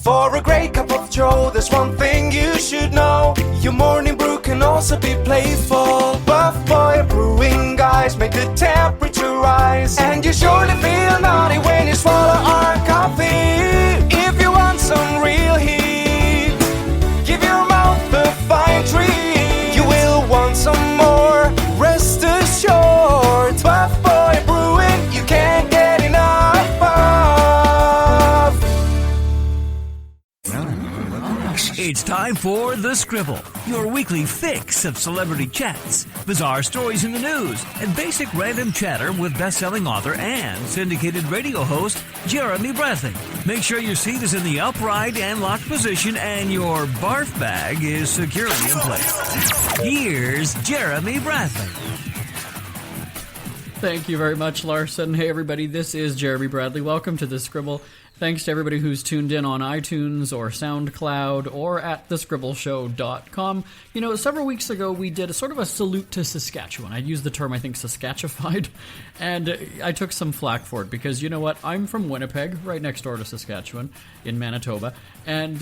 For a great cup of joe, there's one thing you should know. Your morning brew can also be playful. Buff Boy Brewing guys make the temperature rise, and you surely feel naughty when you swallow our coffee. If you want some real heat, give your mouth a fine treat. You will want some more, rest assured. Buff Boy Brewing, you can't get enough of. It's time for The Scribble, your weekly fix of celebrity chats, bizarre stories in the news, and basic random chatter with best-selling author and syndicated radio host Jeremy Bradley. Make sure your seat is in the upright and locked position and your barf bag is securely in place. Here's Jeremy Bradley. Thank you very much, Larson. Hey, everybody, this is Jeremy Bradley. Welcome to The Scribble. Thanks to everybody who's tuned in on iTunes or SoundCloud or at thescribbleshow.com. You know, several weeks ago we did a sort of a salute to Saskatchewan. I used the term, I think, Saskatchefied, and I took some flack for it because, you know what, I'm from Winnipeg, right next door to Saskatchewan in Manitoba, and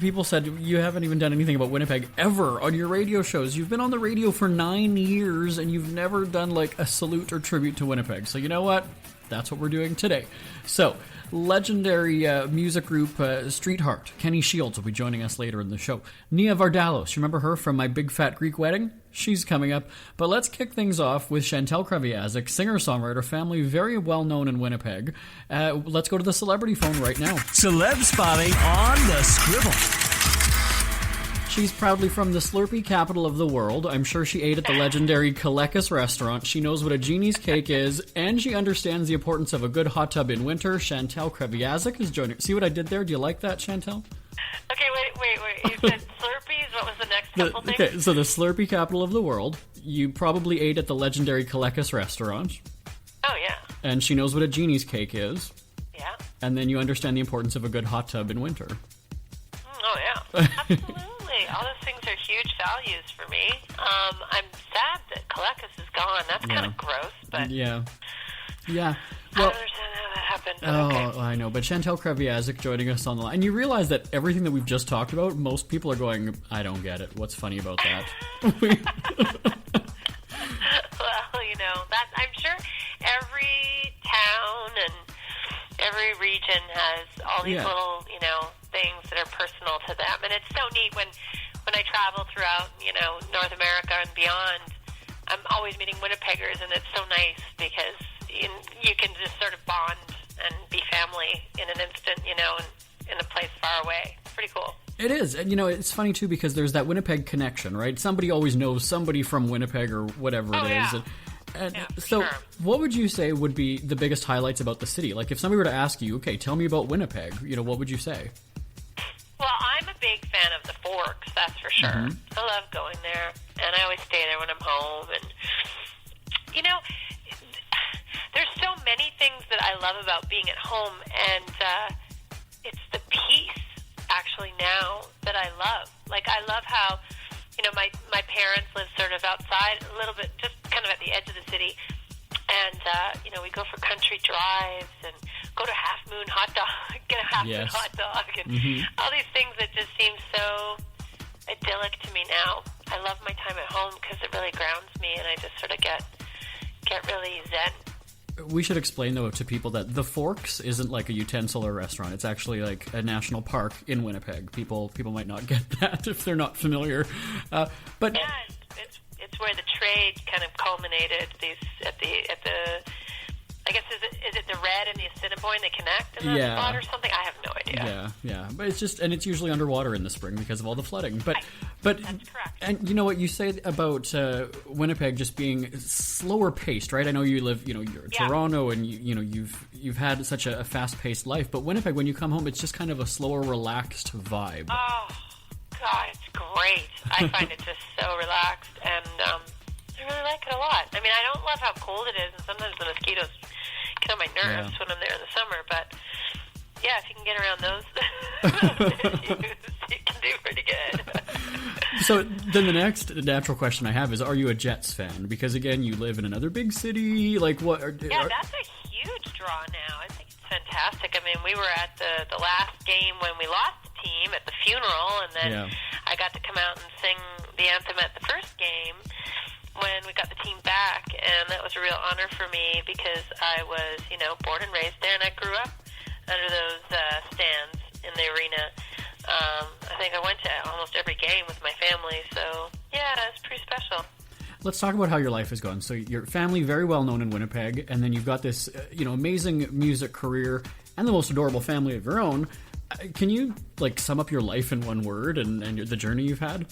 people said, you haven't even done anything about Winnipeg ever on your radio shows. You've been on the radio for 9 years and you've never done like a salute or tribute to Winnipeg. So you know what? That's what we're doing today. So, legendary music group Streetheart. Kenny Shields will be joining us later in the show. Nia Vardalos, you remember her from My Big Fat Greek Wedding? She's coming up. But let's kick things off with Chantal Kreviazuk, singer-songwriter, family very well known in Winnipeg. Let's go to the celebrity phone right now. Celeb spotting on The Scribble. She's proudly from the Slurpee capital of the world. I'm sure she ate at the legendary Kalekas restaurant. She knows what a genie's cake is, and she understands the importance of a good hot tub in winter. Chantal Kreviazuk is joining. See what I did there? Do you like that, Chantal? Okay, wait. You said Slurpees? What was the next couple things? Okay, so the Slurpee capital of the world. You probably ate at the legendary Kalekas restaurant. Oh, yeah. And she knows what a genie's cake is. Yeah. And then you understand the importance of a good hot tub in winter. Oh, yeah. Absolutely. All those things are huge values for me. I'm sad that Kalekas is gone. That's kind of gross, but... Yeah. Well, I don't understand how that happened. Okay. I know. But Chantal Kreviazuk joining us on the line. And you realize that everything that we've just talked about, most people are going, I don't get it. What's funny about that? Well, you know, I'm sure every town and every region has all these little, you know, things that are personal to them. And it's so neat when I travel throughout, you know, North America and beyond, I'm always meeting Winnipeggers, and it's so nice because you can just sort of bond and be family in an instant, you know, in a place far away. It's pretty cool. It is. And, you know, it's funny, too, because there's that Winnipeg connection, right? Somebody always knows somebody from Winnipeg or whatever it is. And so what would you say would be the biggest highlights about the city? Like, if somebody were to ask you, okay, tell me about Winnipeg, you know, what would you say? Well, I'm a big fan of the Forks, that's for sure. Mm-hmm. I love going there, and I always stay there when I'm home. And, you know, there's so many things that I love about being at home, and it's the peace, actually, now that I love. Like, I love how, you know, my parents live sort of outside a little bit, just kind of at the edge of the city. And, you know, we go for country drives and go to Half Moon Hot Dog, get a Half Moon Hot Dog, and all these things that just seem so idyllic to me now. I love my time at home because it really grounds me, and I just sort of get really zen. We should explain, though, to people that the Forks isn't like a utensil or restaurant. It's actually like a national park in Winnipeg. People might not get that if they're not familiar. But yeah, it's where the trade kind of culminated. At the I guess is it the Red and the Assiniboine they connect in that spot or something? I have no idea. Yeah. But it's usually underwater in the spring because of all the flooding. But that's correct. And you know what you say about Winnipeg just being slower paced, right? I know you live, you know, you're Toronto, and you know you've had such a fast paced life. But Winnipeg, when you come home, it's just kind of a slower, relaxed vibe. Oh God, it's great. I find it just so relaxed, and I really like it a lot. I mean, I don't love how cold it is, and sometimes the mosquitoes get on my nerves when I'm there in the summer, but yeah, if you can get around those issues, you can do pretty good. So then the next natural question I have is, are you a Jets fan? Because again, you live in another big city. Like what? That's a huge draw now. I think it's fantastic. I mean, we were at the last game when we lost team at the funeral, and then I got to come out and sing the anthem at the first game when we got the team back, and that was a real honor for me because I was, born and raised there, and I grew up under those stands in the arena. I think I went to almost every game with my family, so yeah, it's pretty special. Let's talk about how your life has gone. So your family, very well known in Winnipeg, and then you've got this, amazing music career and the most adorable family of your own. Can you, sum up your life in one word and the journey you've had?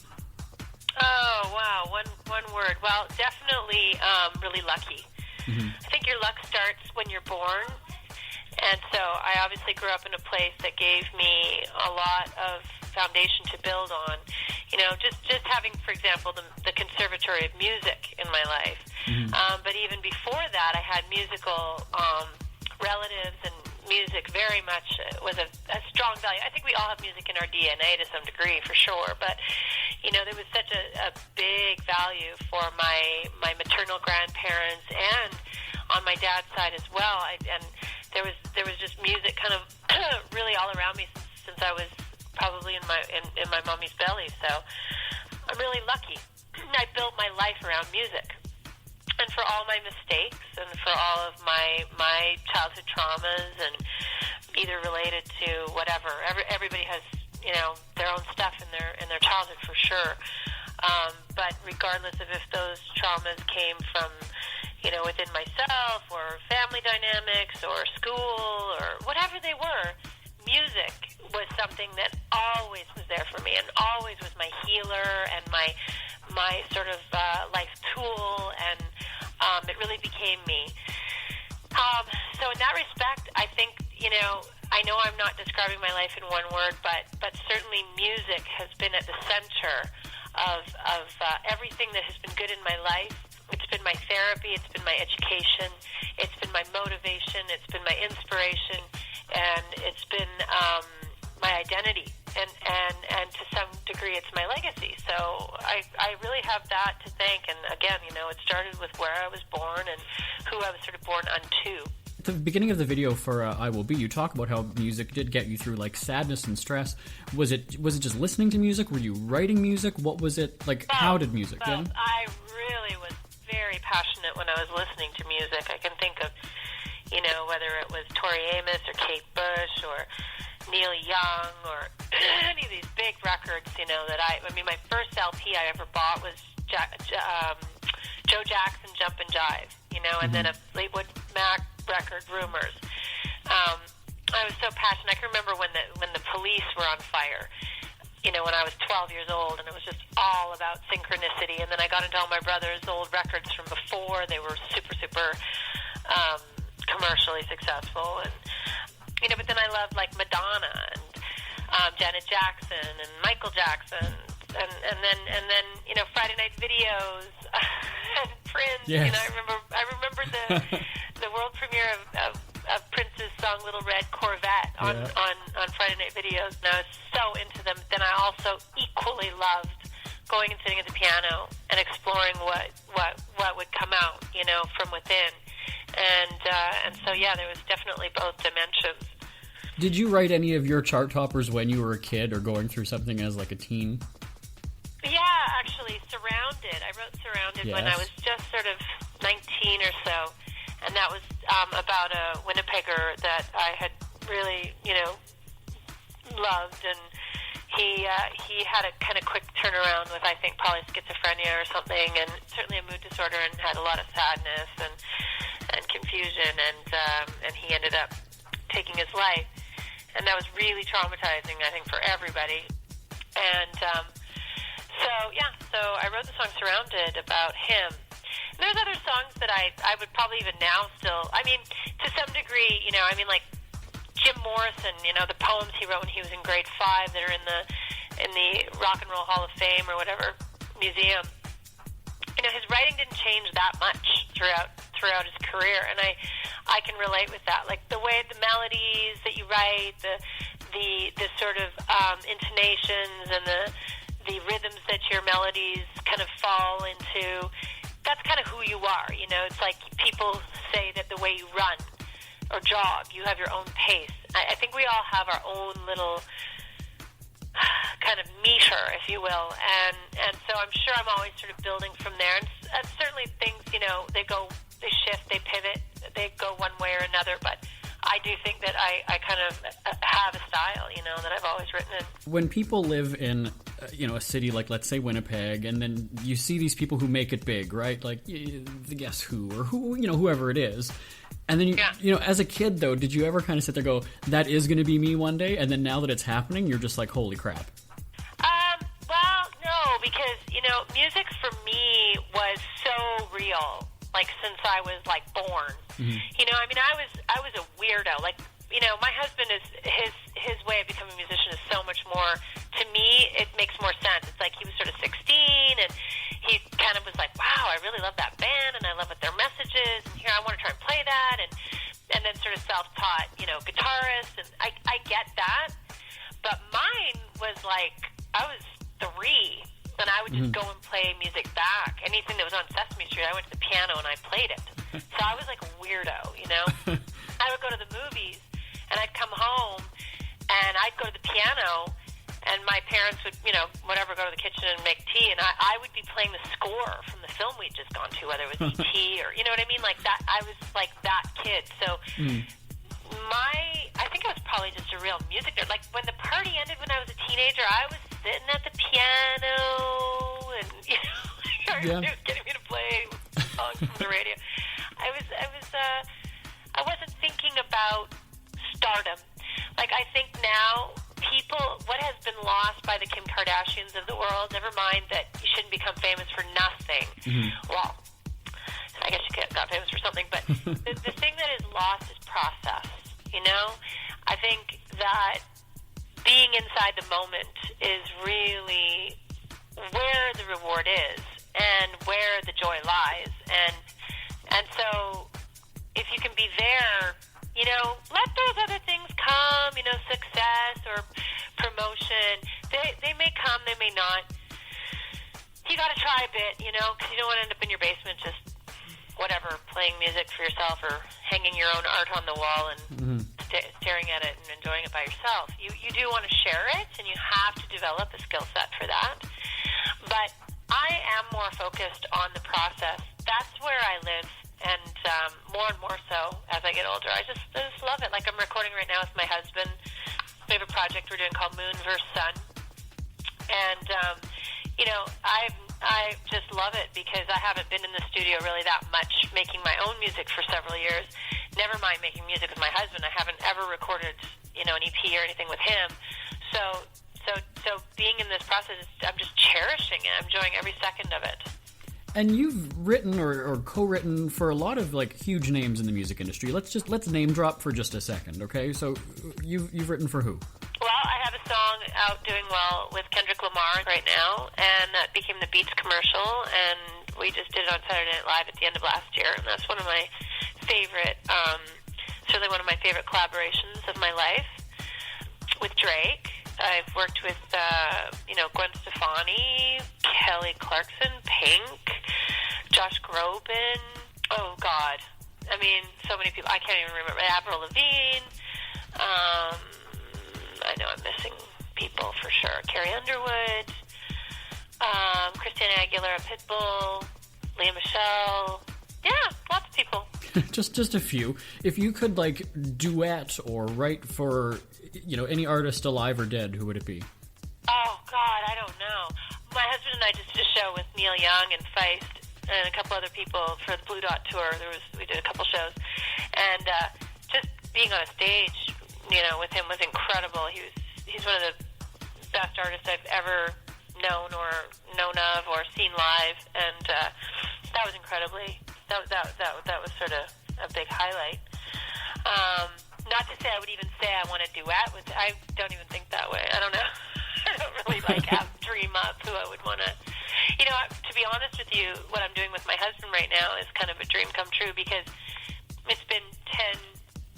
Oh, wow, one word. Well, definitely really lucky. Mm-hmm. I think your luck starts when you're born, and so I obviously grew up in a place that gave me a lot of foundation to build on. Just having, for example, the Conservatory of Music in my life. Mm-hmm. But even before that, I had musical relatives, and music very much was a strong value. I think we all have music in our DNA to some degree, for sure. But, there was such a big value for my maternal grandparents and on my dad's side as well. And there was just music kind of really all around me since I was probably in my mommy's belly. So I'm really lucky. I built my life around music. And for all my mistakes and for all of my childhood traumas, and either related to whatever, everybody has their own stuff in their childhood for sure. But regardless of if those traumas came from within myself or family dynamics or school or whatever they were, music was something that always was there for me and always was my healer and my sort of life tool, and it really became me. So in that respect, I think, I know I'm not describing my life in one word, but certainly music has been at the center of everything that has been good in my life. It's been my therapy, it's been my education, it's been my motivation, it's been my inspiration, and it's been my identity, and to some degree it's my legacy. So I really have that to thank, and again, it started with where I was born and who I was sort of born unto. At the beginning of the video for I Will Be, you talk about how music did get you through sadness and stress. Was it just listening to music? Were you writing music? What was it like? How did music? Well, I really was very passionate when I was listening to music. I can think of whether it was Tori Amos or Kate Bush or Neil Young or any of these big records, that my first LP I ever bought was Joe Jackson, Jump and Jive, and then a Fleetwood Mac record, Rumors. I was so passionate. I can remember when the Police were on fire, when I was 12 years old, and it was just all about synchronicity. And then I got into all my brother's old records from before they were super, super commercially successful. And but then I loved Madonna and Janet Jackson and Michael Jackson and then Friday night videos and Prince. Yes. I remember the world premiere of Prince's song Little Red Corvette on Friday night videos, and I was so into them. Then I also equally loved going and sitting at the piano and exploring what would come out from within. And so there was definitely both dimensions. Did you write any of your chart toppers when you were a kid or going through something as a teen? Yeah, actually, Surrounded. I wrote Surrounded when I was just sort of 19 or so, and that was about a Winnipegger that I had really, loved, and he had a kind of quick turnaround with, I think, probably schizophrenia or something, and certainly a mood disorder, and had a lot of sadness and confusion, and he ended up taking his life, and that was really traumatizing, I think, for everybody. And so I wrote the song Surrounded about him. And there's other songs that I would probably even now still, to some degree, Jim Morrison, the poems he wrote when he was in grade 5 that are in the Rock and Roll Hall of Fame or whatever museum. His writing didn't change that much throughout his career, and I can relate with that. Like the way the melodies that you write, the sort of intonations and the rhythms that your melodies kind of fall into, that's kind of who you are. It's like people say that the way you run or jog, you have your own pace. I think we all have our own little kind of meter, if you will, and so I'm sure I'm always sort of building from there. And certainly things, you know, they shift, they pivot, they go one way or another, but I do think that I kind of have a style, you know, that I've always written in. When people live in, you know, a city like, let's say, Winnipeg, and then you see these people who make it big, right? Like, the Guess Who, or who, you know, whoever it is. And then, you know, as a kid, though, did you ever kind of sit there and go, that is going to be me one day? And then now that it's happening, you're just like, holy crap. Well, no, because, you know, music for me was so real. Like, since I was, like, born. Mm-hmm. You know, I mean, I was a weirdo. Like, you know, my husband is, his way of becoming a musician is so much more, to me, it makes more sense. It's like he was sort of 16, and he kind of was like, wow, I really love that band, and I love what their message is, and here, I want to try and play that, and then sort of self-taught, you know, guitarist, and I get that. But mine was like, I was 3, and I would just go and play music back. Anything that was on Sesame Street, I went to the piano and I played it. So I was like a weirdo, you know? I would go to the movies, and I'd come home, and I'd go to the piano, and my parents would, you know, whatever, go to the kitchen and make tea, and I would be playing the score from the film we'd just gone to, whether it was E.T. or, you know what I mean? Like that, I was like that kid. So I think I was probably just a real music nerd. Like, when the party ended when I was a teenager, I was sitting at the piano, and, you know, it was getting me to play songs from the radio. I wasn't thinking about stardom. Like, I think now what has been lost by the Kim Kardashians of the world, never mind that you shouldn't become famous for nothing. Well, I guess you got famous for something, but the thing that is lost is process, you know? I think that being inside the moment is really where the reward is and where the joy lies. And so if you can be there, you know, let those other things come, you know, success or promotion. They may come, they may not. You got to try a bit, you know, because you don't want to end up in your basement just whatever, playing music for yourself or hanging your own art on the wall and staring at it and enjoying it by yourself. You do want to share it, and you have to develop a skill set for that. But I am more focused on the process. That's where I live, and more and more so as I get older. I just love it. Like, I'm recording right now with my husband. We have a project we're doing called Moon vs. Sun. And, you know, I just love it because I haven't been in the studio really that much making my own music for several years. Never mind making music with my husband. I haven't ever recorded, you know, an EP or anything with him. So being in this process, I'm just cherishing it. I'm enjoying every second of it. And you've written or co-written for a lot of, like, huge names in the music industry. Let's name drop for just a second, okay? So you've written for who? Well, I have a song out doing well with Kendrick Lamar right now, and that became the Beats commercial, and we just did it on Saturday Night Live at the end of last year, and that's one of my favorite, certainly one of my favorite collaborations of my life with Drake. I've worked with, you know, Gwen Stefani, Kelly Clarkson, Pink, Josh Groban. Oh, God. I mean, so many people. I can't even remember. Avril Lavigne. I know I'm missing people for sure. Carrie Underwood. Christina Aguilera, Pitbull. Leah Michelle. Yeah, lots of people. just a few. If you could, like, duet or write for, you know, any artist alive or dead, who would it be? Oh, God, I don't know. My husband and I just did a show with Neil Young and Feist and a couple other people for the Blue Dot Tour. We did a couple shows. And just being on a stage, you know, with him was incredible. He's one of the best artists I've ever known of or seen live. And that was incredibly... That was sort of a big highlight. Not to say I would even say I want to duet with. I don't even think that way. I don't know. I don't really dream up who I would want to. You know, to be honest with you, what I'm doing with my husband right now is kind of a dream come true because it's been 10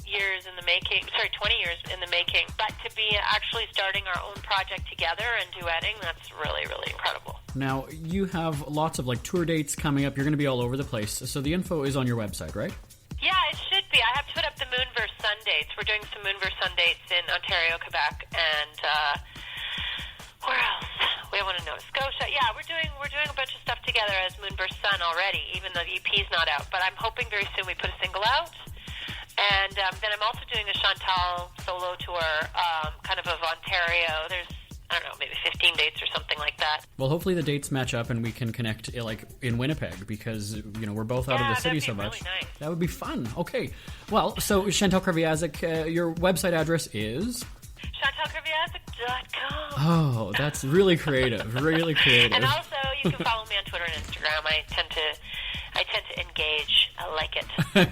years in the making. 20 years in the making. But to be actually starting our own project together and duetting, that's really, really incredible. Now, you have lots of, like, tour dates coming up. You're going to be all over the place. So the info is on your website, right? Yeah, it should be. I have put up the Moon vs. Sun dates. We're doing some Moon vs. Sun dates in Ontario, Quebec, and where December sun already, even though the EP's not out. But I'm hoping very soon we put a single out. And then I'm also doing a Chantal solo tour, kind of Ontario. There's, I don't know, maybe 15 dates or something like that. Well, hopefully the dates match up and we can connect like in Winnipeg because, you know, we're both out of the city so much. Really nice. That would be fun. Okay. Well, so Chantal Kreviazuk, your website address is? ChantalKreviazuk.com. Oh, that's really creative. Really creative. And also, you can follow me on Twitter and Instagram. I tend to engage. I like it.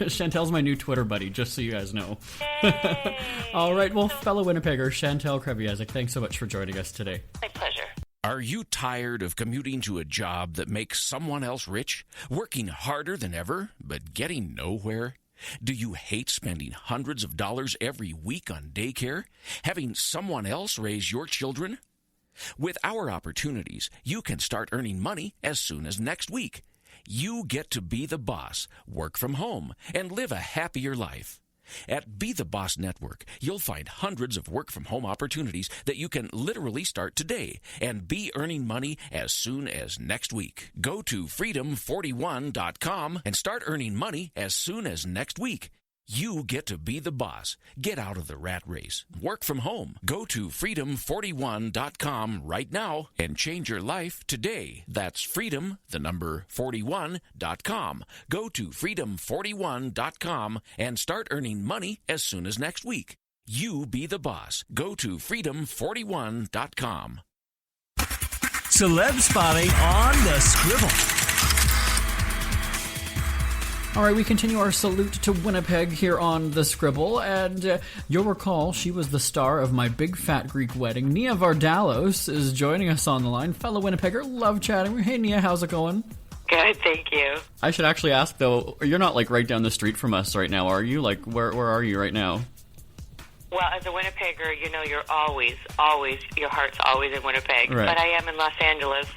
Chantal's my new Twitter buddy, just so you guys know. Yay. All right, well, fellow Winnipegger, Chantal Kreviazuk, thanks so much for joining us today. My pleasure. Are you tired of commuting to a job that makes someone else rich? Working harder than ever, but getting nowhere? Do you hate spending hundreds of dollars every week on daycare? Having someone else raise your children? With our opportunities, you can start earning money as soon as next week. You get to be the boss, work from home, and live a happier life. At Be the Boss Network, you'll find hundreds of work-from-home opportunities that you can literally start today and be earning money as soon as next week. Go to freedom41.com and start earning money as soon as next week. You get to be the boss. Get out of the rat race. Work from home. Go to freedom41.com right now and change your life today. That's freedom, the number 41.com. Go to freedom41.com and start earning money as soon as next week. You be the boss. Go to freedom41.com. Celeb spotting on the Scribble. All right, we continue our salute to Winnipeg here on The Scribble, and you'll recall she was the star of My Big Fat Greek Wedding. Nia Vardalos is joining us on the line. Fellow Winnipegger, love chatting. Hey, Nia, how's it going? Good, thank you. I should actually ask, though, you're not, like, right down the street from us right now, are you? Like, where are you right now? Well, as a Winnipegger, you know you're always, your heart's always in Winnipeg. Right. But I am in Los Angeles.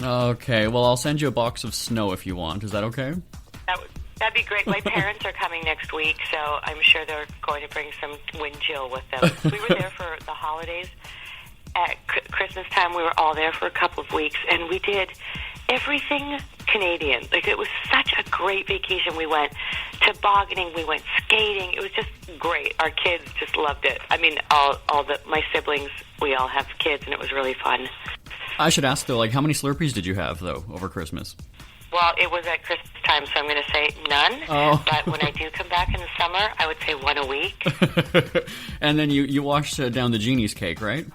Okay, well, I'll send you a box of snow if you want. Is that okay? That'd be great. My parents are coming next week, so I'm sure they're going to bring some wind chill with them. We were there for the holidays. At Christmas time, we were all there for a couple of weeks, and we did everything Canadian. Like, it was such a great vacation. We went tobogganing, we went skating. It was just great. Our kids just loved it. I mean, my siblings, we all have kids, and it was really fun. I should ask, though, like, how many Slurpees did you have, though, over Christmas? Well, it was at Christmas time, so I'm going to say none. Oh. But when I do come back in the summer, I would say one a week. And then you washed down the Genie's cake, right?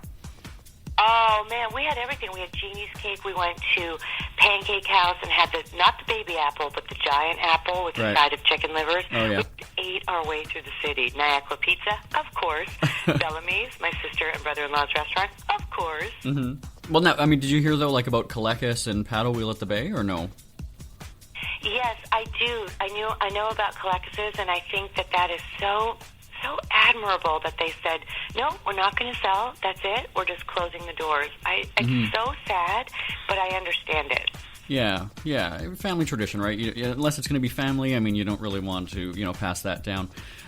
Oh, man, we had everything. We had Genie's cake. We went to Pancake House and had not the baby apple, but the giant apple with the side of chicken livers. Oh, yeah. We ate our way through the city. Niagara Pizza, of course. Bellamy's, my sister and brother-in-law's restaurant, of course. Mm-hmm. Well, now, I mean, did you hear, though, like, about Colecus and Paddle Wheel at the Bay, or no? Yes, I do. I know about Colecus's, and I think that is so admirable that they said, no, we're not going to sell. That's it. We're just closing the doors. It's so sad, but I understand it. Yeah, family tradition, right? Unless it's going to be family, I mean, you don't really want to, pass that down.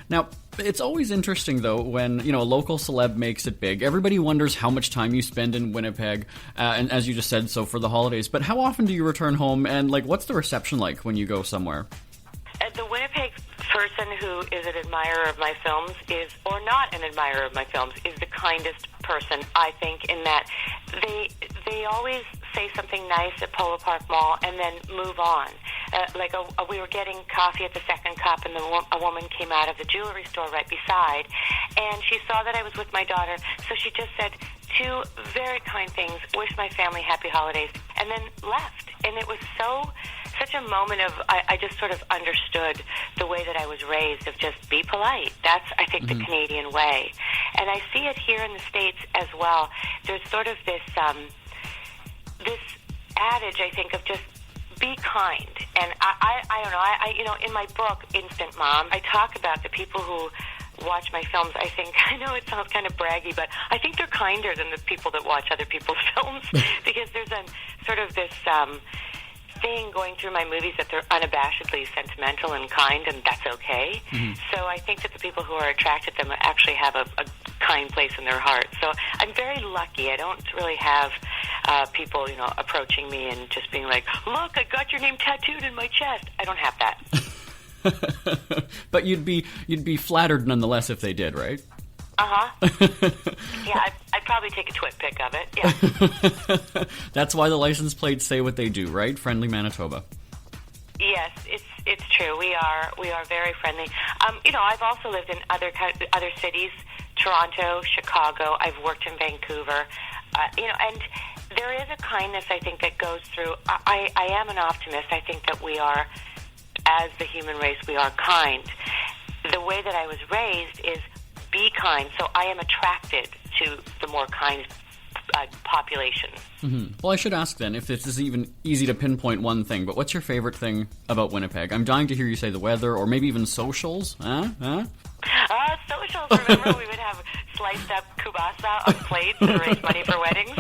Now, it's always interesting, though, when, a local celeb makes it big. Everybody wonders how much time you spend in Winnipeg, and as you just said, so for the holidays. But how often do you return home, and, like, what's the reception like when you go somewhere? The Winnipeg person who is an admirer of my films or not an admirer of my films, is the kindest person, I think, in that they always say something nice at Polo Park Mall and then move on. We were getting coffee at the Second Cup, and a woman came out of the jewelry store right beside, and she saw that I was with my daughter, so she just said two very kind things, wish my family happy holidays, and then left. And it was such a moment of, I just sort of understood the way that I was raised of just be polite. That's, I think, the Canadian way. And I see it here in the States as well. There's sort of this adage, I think, of just be kind. And I don't know, in my book, Instant Mom, I talk about the people who watch my films. I know it sounds kind of braggy, but I think they're kinder than the people that watch other people's films, because there's sort of this thing going through my movies that they're unabashedly sentimental and kind, and that's okay. So I think that the people who are attracted to them actually have a kind place in their heart. So I'm very lucky. I don't really have people, approaching me and just being like, "Look, I got your name tattooed in my chest." I don't have that. But you'd be flattered nonetheless if they did, right? Yeah, I'd probably take a twit pic of it. Yeah. That's why the license plates say what they do, right? Friendly Manitoba. Yes, it's true. We are very friendly. I've also lived in other cities, Toronto, Chicago. I've worked in Vancouver. And there is a kindness, I think, that goes through. I am an optimist. I think that we are, as the human race, we are kind. The way that I was raised is be kind, so I am attracted to the more kind population. Mm-hmm. Well, I should ask then, if this is even easy to pinpoint one thing, but what's your favorite thing about Winnipeg? I'm dying to hear you say the weather, or maybe even socials. Socials. Remember we would have sliced up kielbasa on plates to raise money for weddings?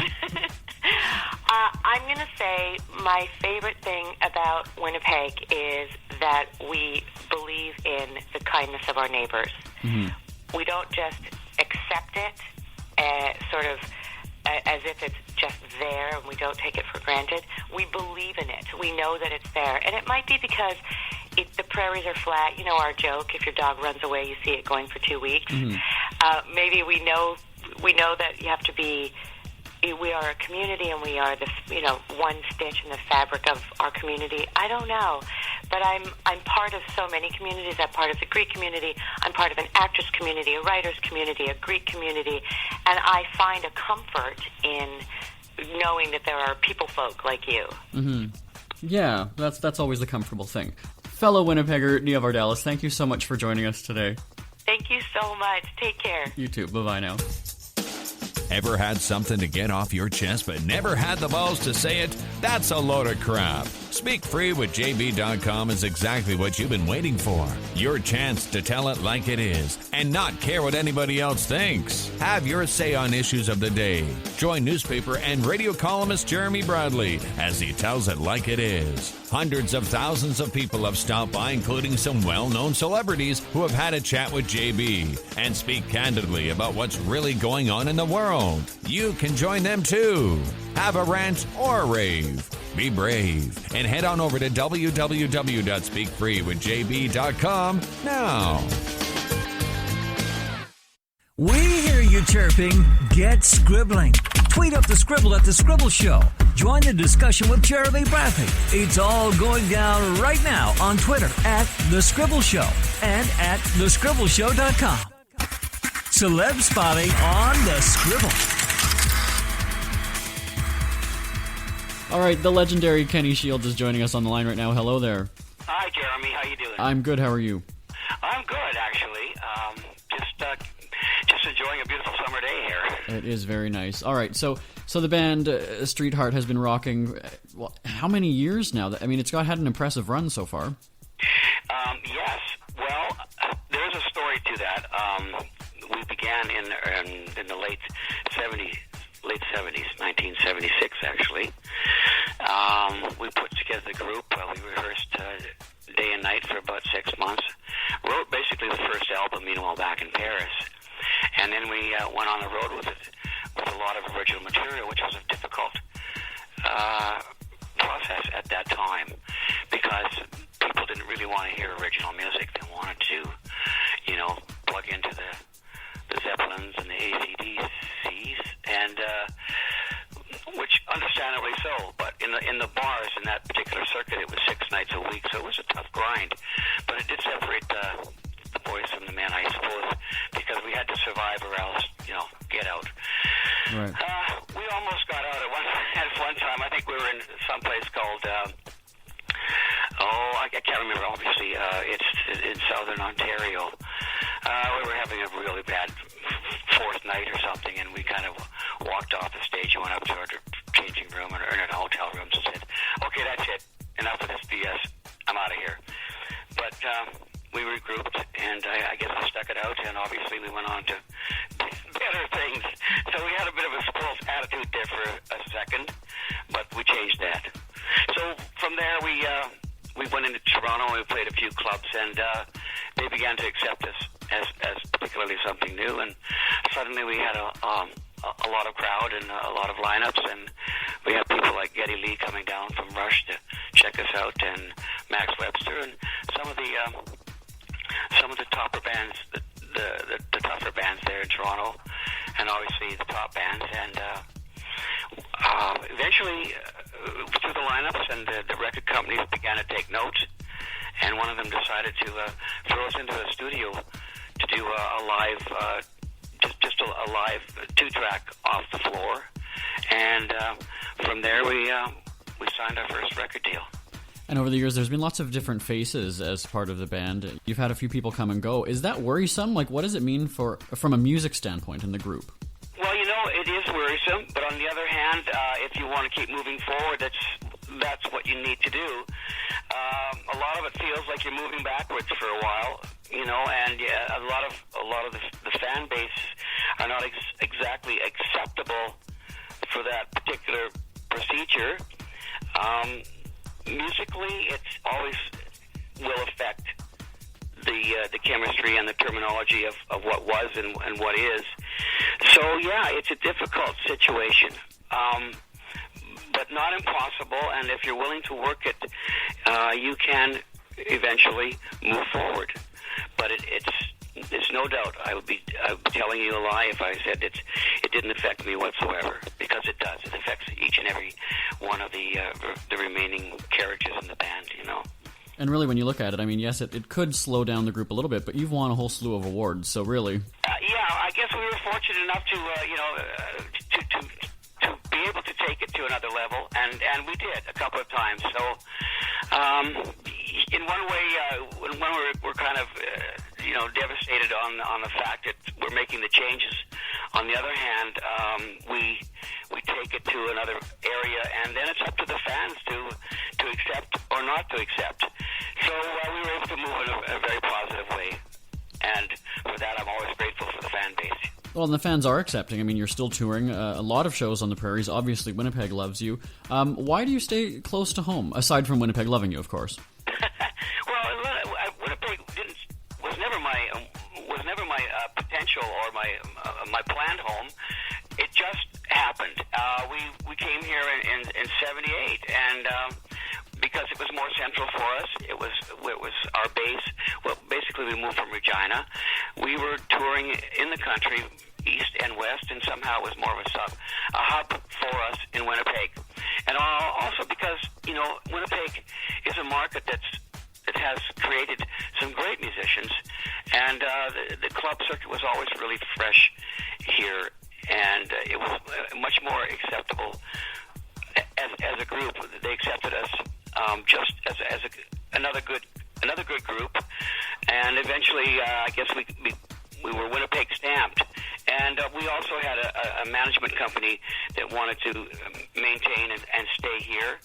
I'm going to say my favorite thing about Winnipeg is that we believe in the kindness of our neighbors. Mm-hmm. We don't just accept it sort of as if it's just there and we don't take it for granted. We believe in it. We know that it's there. And it might be because the prairies are flat. You know our joke, if your dog runs away, you see it going for 2 weeks. Mm-hmm. Maybe we know that you have to be... We are a community, and we are the one stitch in the fabric of our community. I don't know, but I'm part of so many communities. I'm part of the Greek community. I'm part of an actress community, a writer's community, a Greek community, and I find a comfort in knowing that there are people folk like you. Mm-hmm. Yeah, that's always the comfortable thing. Fellow Winnipegger Nia Vardalos, thank you so much for joining us today. Thank you so much. Take care. You too. Bye-bye now. Ever had something to get off your chest but never had the balls to say it? That's a load of crap. Speak Free with JB.com is exactly what you've been waiting for. Your chance to tell it like it is and not care what anybody else thinks. Have your say on issues of the day. Join newspaper and radio columnist Jeremy Bradley as he tells it like it is. Hundreds of thousands of people have stopped by, including some well-known celebrities who have had a chat with JB and speak candidly about what's really going on in the world. You can join them too. Have a rant or a rave. Be brave and head on over to www.speakfreewithjb.com now. We hear you chirping. Get scribbling. Tweet up the Scribble at The Scribble Show. Join the discussion with Jeremy Bradley. It's all going down right now on Twitter at The Scribble Show and at thescribbleshow.com. Celeb spotting on The Scribble. All right, the legendary Kenny Shields is joining us on the line right now. Hello there. Hi, Jeremy. How you doing? I'm good. How are you? I'm good, actually. Just enjoying a beautiful summer day here. It is very nice. All right, so the band Streetheart has been rocking. How many years now? I mean, it's had an impressive run so far. Yes. Well, there's a story to that. We began in the late 70s, 1976, actually. We put together the group. We rehearsed day and night for about 6 months. Wrote basically the first album, Meanwhile, back in Paris. And then we went on the road with it, with a lot of original material, which was a difficult process at that time, because people didn't really want to hear original music. They wanted to, plug into the Zeppelins and the AC/DCs, and which understandably so. But in the bars in that particular circuit, it was 6 nights a week, so it was a tough grind. But it did separate the boys from the men, I suppose, because we had to survive or else, get out. Right. We almost got out at one time. I think we were in some place called, I can't remember, obviously. It's in southern Ontario. We were having a really bad fourth night or something, and we kind of walked off the stage and went up to our changing room or in a hotel room and said, okay, that's it. Enough of this BS. I'm out of here. But we regrouped, and I guess we stuck it out, and obviously we went on to better things. So we had a bit of a spoiled attitude there for a second, but we changed that. So from there, we went into Toronto, and we played a few clubs, and they began to accept us as particularly something new, and suddenly we had a a lot of crowd and a lot of lineups, and we have people like Geddy Lee coming down from Rush to check us out, and Max Webster, and some of the topper bands, the tougher bands there in Toronto, and obviously the top bands, and eventually through the lineups and the record companies began to take notes, and one of them decided to throw us into a studio to do a live, just a live 2-track off the floor, and from there we signed our first record deal. And over the years, there's been lots of different faces as part of the band. You've had a few people come and go. Is that worrisome? Like, what does it mean from a music standpoint in the group? Well, it is worrisome, but on the other hand, if you want to keep moving forward, that's what you need to do. A lot of it feels like you're moving backwards for a while, and yeah, a lot of the fan base are not exactly acceptable for that particular procedure. Musically, it always will affect the chemistry and the terminology of what was and what is. So yeah, it's a difficult situation, but not impossible. And if you're willing to work it, you can eventually move forward. But it's no doubt. I would be telling you a lie if I said it didn't affect me whatsoever, because it does. It affects each and every one of the remaining characters in the band. And really, when you look at it, I mean, yes, it could slow down the group a little bit, but you've won a whole slew of awards, so really. Yeah, I guess we were fortunate enough to be able to take it to another level, and we did a couple of times. So, in one way, when we're kind of devastated on the fact that we're making the changes. On the other hand, we take it to another area, and then it's up to the fans to accept or not to accept. So we were able to move in a very positive way, and for that I'm always grateful for the fan base. Well, and the fans are accepting. I mean, you're still touring a lot of shows on the prairies. Obviously, Winnipeg loves you. Why do you stay close to home, aside from Winnipeg loving you, of course? Well, Winnipeg was never my potential or my planned home. It just happened. We came here in '78, and because it was more central for us, it was our base. Well, basically, we moved from Regina. We were touring in the country, east and west, and somehow it was more of a hub for us in Winnipeg. And also because Winnipeg is a market that has created some great musicians, and the club circuit was always really fresh here, and it was much more acceptable as a group. They accepted us just as another good group, and eventually I guess we were Winnipeg stamped, and we also had a management company that wanted to maintain and stay here.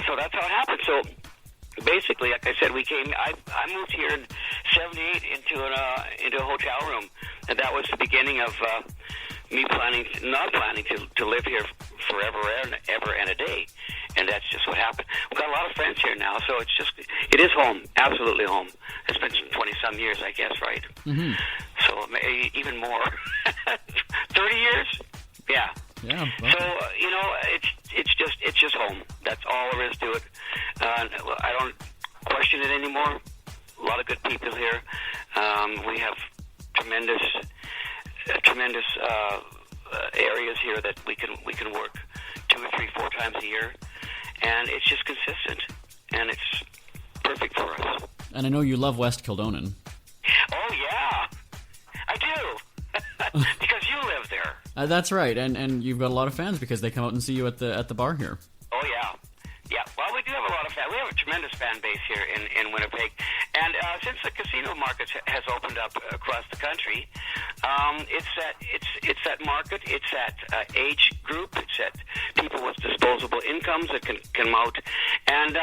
So that's how it happened. So basically, like I said, I moved here in '78 into a hotel room, and that was the beginning of me not planning to live here forever and ever and a day. And that's just what happened. We've got a lot of friends here now, so it is home, absolutely home. It's been 20-some years, I guess, right? Mm-hmm. So maybe even more. 30 years? Yeah. Yeah. So it's just home. That's all there is to it. I don't question it anymore. A lot of good people here. We have tremendous areas here that we can work 2 or 3, 4 times a year, and it's just consistent, and it's perfect for us. And I know you love West Kildonan. Oh yeah, I do. Because you live there. That's right, and you've got a lot of fans because they come out and see you at the bar here. Oh yeah. Well, we do have a lot of fans. We have a tremendous fan base here in Winnipeg, and since the casino market has opened up across the country, it's that market, it's that age group, it's that people with disposable incomes that can come out, and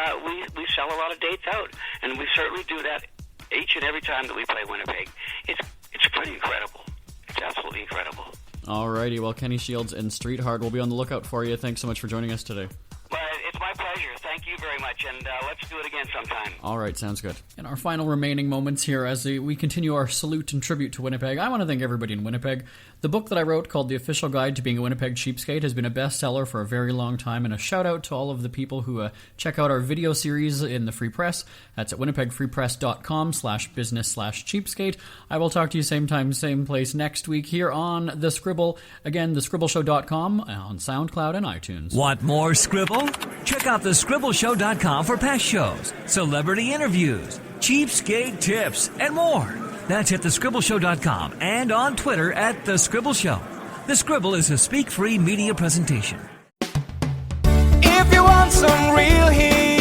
we sell a lot of dates out, and we certainly do that each and every time that we play Winnipeg. It's pretty incredible. It's absolutely incredible. Alrighty, well, Kenny Shields and Streetheart will be on the lookout for you. Thanks so much for joining us today. Well, it's my pleasure. Thank you you very much, and let's do it again sometime. All right, sounds good. In our final remaining moments here as we continue our salute and tribute to Winnipeg, I want to thank everybody in Winnipeg. The book that I wrote called The Official Guide to Being a Winnipeg Cheapskate has been a bestseller for a very long time, and a shout out to all of the people who check out our video series in the Free Press. That's at winnipegfreepress.com/business/cheapskate. I will talk to you same time, same place next week here on The Scribble. Again, thescribbleshow.com on SoundCloud and iTunes. Want more Scribble? Check out thescribbleshow.com for past shows, celebrity interviews, cheapskate tips, and more. That's at thescribbleshow.com and on Twitter at The Scribble Show. The Scribble is a speak-free media presentation. If you want some real heat,